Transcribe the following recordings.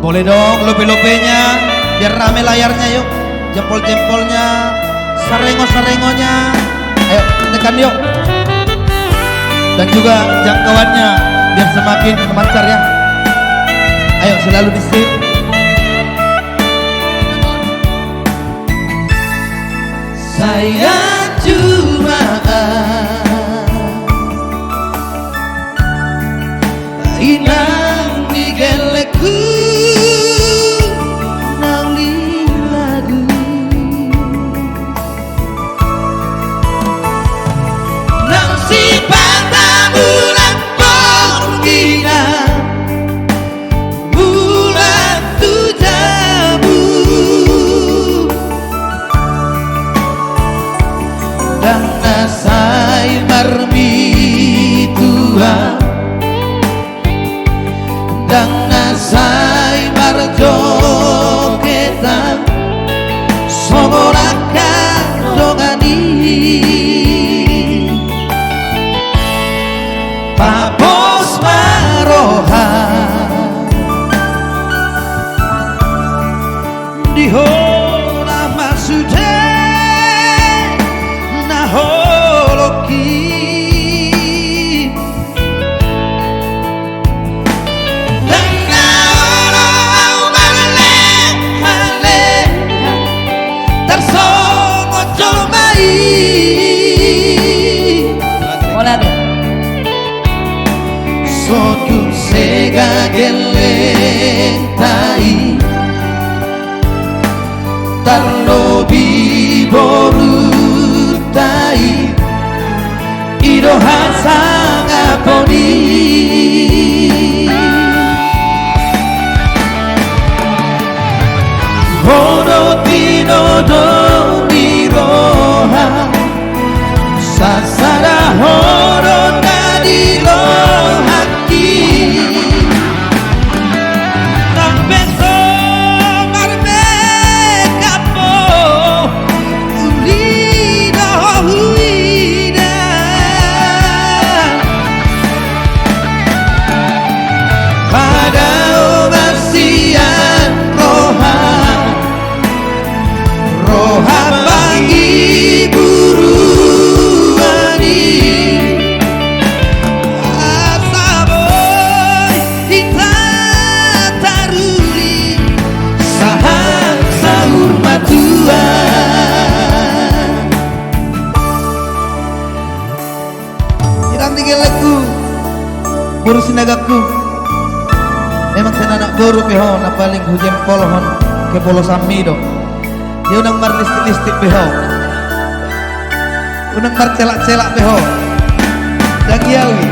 Boleh dong lope-lopenya, biar rame layarnya yuk. Jempol-jempolnya, sarengo-sarengonya. Ayo tekan yuk. Dan juga jangkauannya biar semakin memancar ya. Ayo selalu di sip. Saya cuma inang di gelekku nang di lagu nang si bulan pongina bulan tujabu dan nasai marmi tua dan nasai marjo kita soborakan dongani papos maroha dihora masude naholoki Sodun sega gelentai Tarlobi borutai Ido hasanga poni Hono tino do niroha Sasara horo nadiroha Guru sinagaku memang saya anak guru peho na paling hujan polohon ke polo samido dia unang mar listik peho unang mar celak peho dagiawi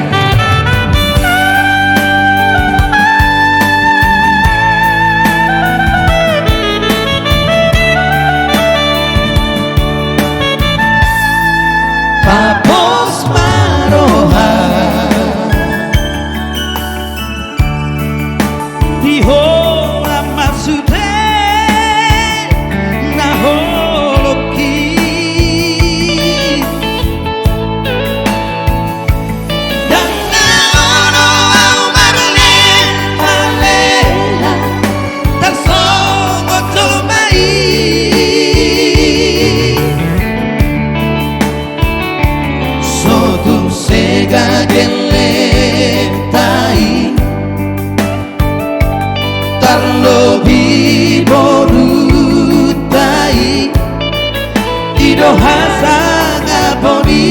papos maroha Dihora masude naholoki dan naono marlela tarsongo tomai sodum sega gelentai Tarlobi borutai Ido hasanga poni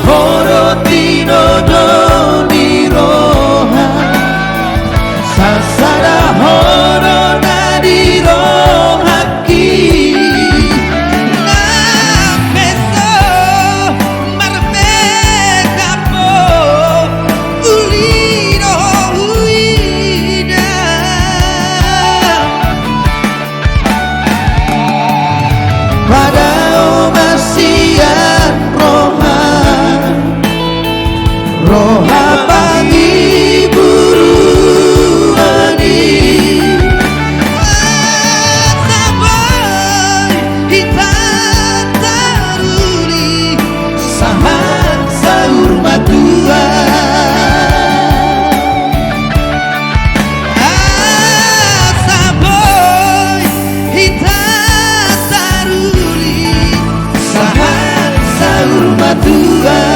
Horotino doni roha Sasara horo nadirohaki sama Tuhan.